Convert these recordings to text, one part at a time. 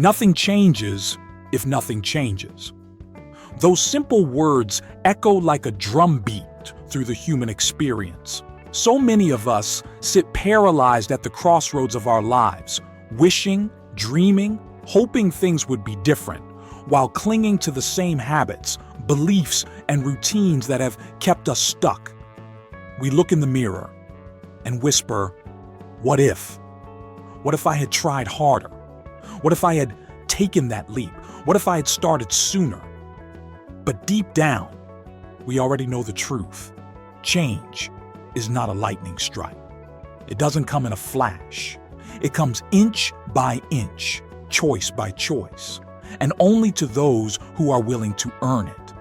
Nothing changes if nothing changes. Those simple words echo like a drumbeat through the human experience. So many of us sit paralyzed at the crossroads of our lives, wishing, dreaming, hoping things would be different, while clinging to the same habits, beliefs, and routines that have kept us stuck. We look in the mirror and whisper, "What if? What if I had tried harder? What if I had taken that leap? What if I had started sooner?" But deep down, we already know the truth. Change is not a lightning strike. It doesn't come in a flash. It comes inch by inch, choice by choice, and only to those who are willing to earn it.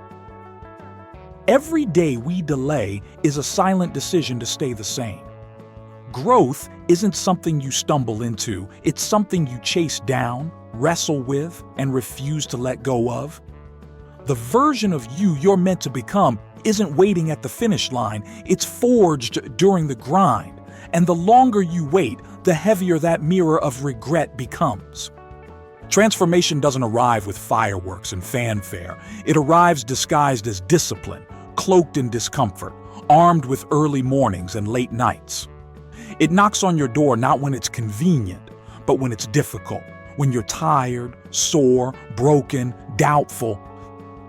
Every day we delay is a silent decision to stay the same. Growth isn't something you stumble into, it's something you chase down, wrestle with, and refuse to let go of. The version of you you're meant to become isn't waiting at the finish line, it's forged during the grind. And the longer you wait, the heavier that mirror of regret becomes. Transformation doesn't arrive with fireworks and fanfare. It arrives disguised as discipline, cloaked in discomfort, armed with early mornings and late nights. It knocks on your door not when it's convenient, but when it's difficult, when you're tired, sore, broken, doubtful.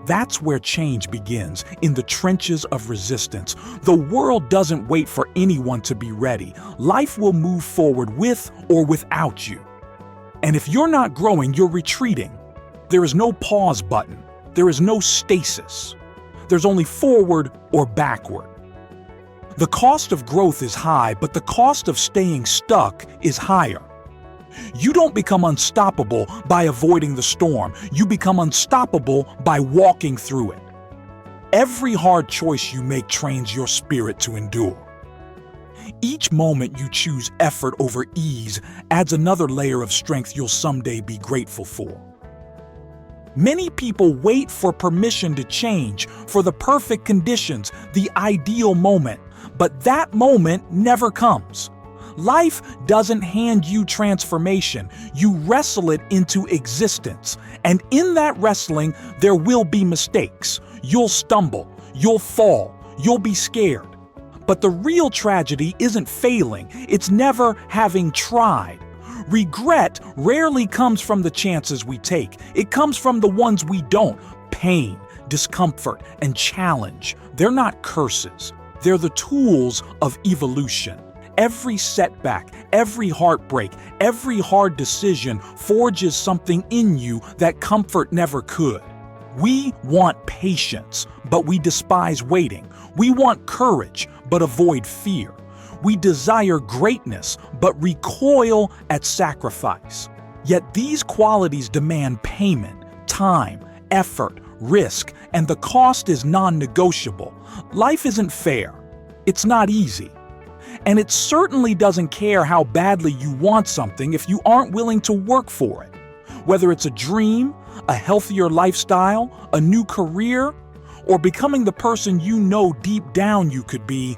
That's where change begins, in the trenches of resistance. The world doesn't wait for anyone to be ready. Life will move forward with or without you. And if you're not growing, you're retreating. There is no pause button. There is no stasis. There's only forward or backward. The cost of growth is high, but the cost of staying stuck is higher. You don't become unstoppable by avoiding the storm. You become unstoppable by walking through it. Every hard choice you make trains your spirit to endure. Each moment you choose effort over ease adds another layer of strength you'll someday be grateful for. Many people wait for permission to change, for the perfect conditions, the ideal moment, but that moment never comes. Life doesn't hand you transformation, you wrestle it into existence. And in that wrestling, there will be mistakes. You'll stumble, you'll fall, you'll be scared. But the real tragedy isn't failing, it's never having tried. Regret rarely comes from the chances we take. It comes from the ones we don't. Pain, discomfort, and challenge. They're not curses. They're the tools of evolution. Every setback, every heartbreak, every hard decision forges something in you that comfort never could. We want patience, but we despise waiting. We want courage, but avoid fear. We desire greatness, but recoil at sacrifice. Yet these qualities demand payment, time, effort, risk, and the cost is non-negotiable. Life isn't fair. It's not easy. And it certainly doesn't care how badly you want something if you aren't willing to work for it. Whether it's a dream, a healthier lifestyle, a new career, or becoming the person you know deep down you could be,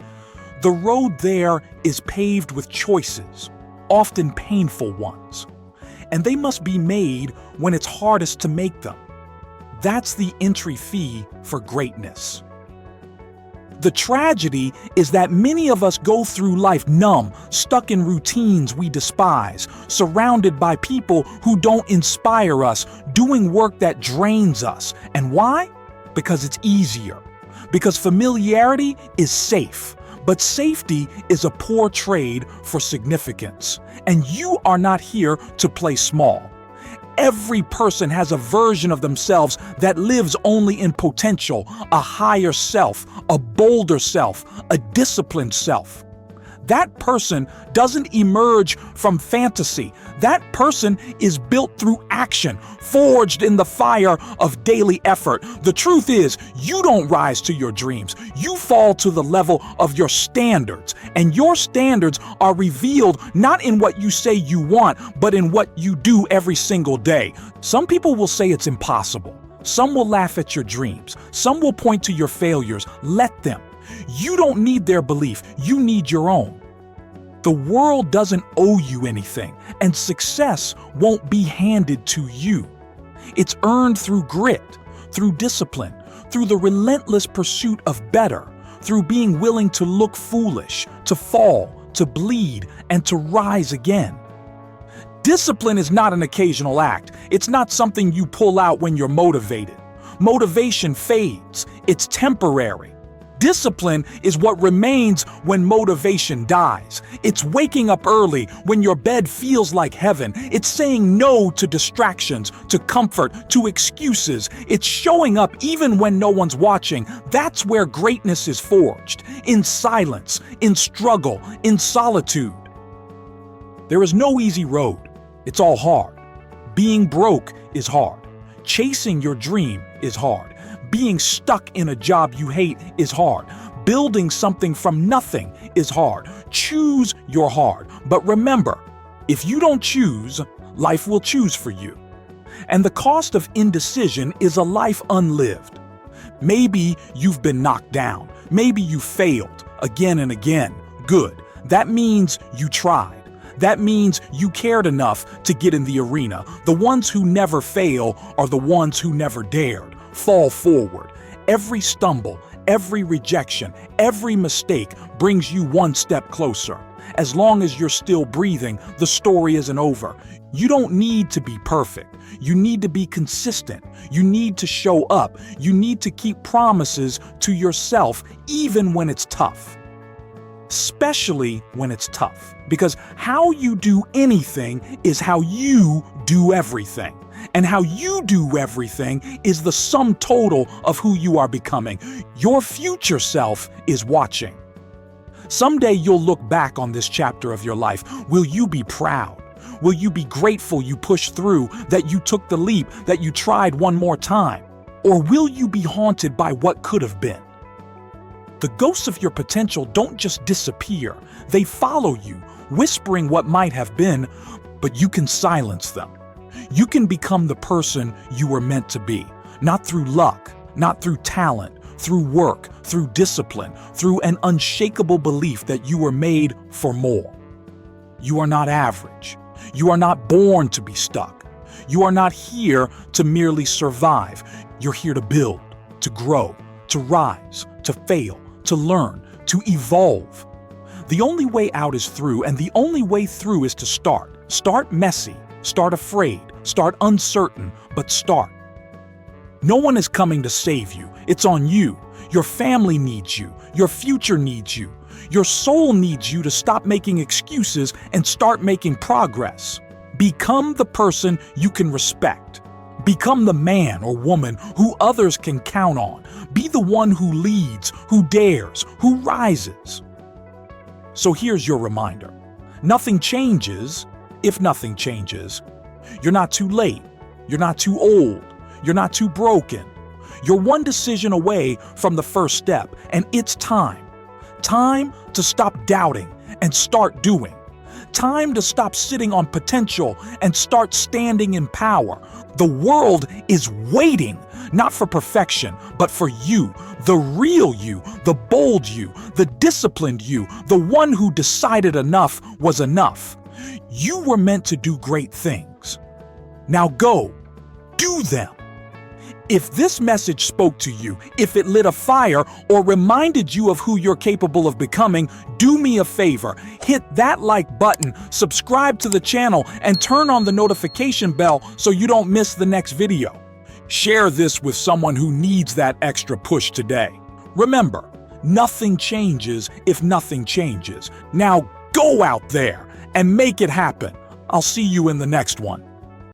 the road there is paved with choices, often painful ones. And they must be made when it's hardest to make them. That's the entry fee for greatness. The tragedy is that many of us go through life numb, stuck in routines we despise, surrounded by people who don't inspire us, doing work that drains us. And why? Because it's easier. Because familiarity is safe. But safety is a poor trade for significance. And you are not here to play small. Every person has a version of themselves that lives only in potential, a higher self, a bolder self, a disciplined self. That person doesn't emerge from fantasy. That person is built through action, forged in the fire of daily effort. The truth is, you don't rise to your dreams. You fall to the level of your standards. And your standards are revealed not in what you say you want, but in what you do every single day. Some people will say it's impossible. Some will laugh at your dreams. Some will point to your failures. Let them. You don't need their belief, you need your own. The world doesn't owe you anything, and success won't be handed to you. It's earned through grit, through discipline, through the relentless pursuit of better, through being willing to look foolish, to fall, to bleed, and to rise again. Discipline is not an occasional act. It's not something you pull out when you're motivated. Motivation fades. It's temporary. Discipline is what remains when motivation dies. It's waking up early when your bed feels like heaven. It's saying no to distractions, to comfort, to excuses. It's showing up even when no one's watching. That's where greatness is forged. In silence, in struggle, in solitude. There is no easy road. It's all hard. Being broke is hard. Chasing your dream is hard. Being stuck in a job you hate is hard. Building something from nothing is hard. Choose your hard. But remember, if you don't choose, life will choose for you. And the cost of indecision is a life unlived. Maybe you've been knocked down. Maybe you failed again and again. Good. That means you tried. That means you cared enough to get in the arena. The ones who never fail are the ones who never dared. Fall forward. Every stumble, every rejection, every mistake brings you one step closer. As long as you're still breathing, the story isn't over. You don't need to be perfect. You need to be consistent. You need to show up. You need to keep promises to yourself even when it's tough. Especially when it's tough. Because how you do anything is how you do everything. And how you do everything is the sum total of who you are becoming. Your future self is watching. Someday you'll look back on this chapter of your life. Will you be proud? Will you be grateful you pushed through, that you took the leap, that you tried one more time? Or will you be haunted by what could have been? The ghosts of your potential don't just disappear. They follow you, whispering what might have been, but you can silence them. You can become the person you were meant to be, not through luck, not through talent, through work, through discipline, through an unshakable belief that you were made for more. You are not average. You are not born to be stuck. You are not here to merely survive. You're here to build, to grow, to rise, to fail, to learn, to evolve. The only way out is through, and the only way through is to start. Start messy. Start afraid, start uncertain, but start. No one is coming to save you. It's on you. Your family needs you. Your future needs you. Your soul needs you to stop making excuses and start making progress. Become the person you can respect. Become the man or woman who others can count on. Be the one who leads, who dares, who rises. So here's your reminder. Nothing changes if nothing changes. You're not too late. You're not too old. You're not too broken. You're one decision away from the first step, and it's time. Time to stop doubting and start doing. Time to stop sitting on potential and start standing in power. The world is waiting, not for perfection, but for you, the real you, the bold you, the disciplined you, the one who decided enough was enough. You were meant to do great things. Now go, do them. If this message spoke to you, if it lit a fire or reminded you of who you're capable of becoming, do me a favor. Hit that like button, subscribe to the channel, and turn on the notification bell so you don't miss the next video. Share this with someone who needs that extra push today. Remember, nothing changes if nothing changes. Now go out there and make it happen. I'll see you in the next one.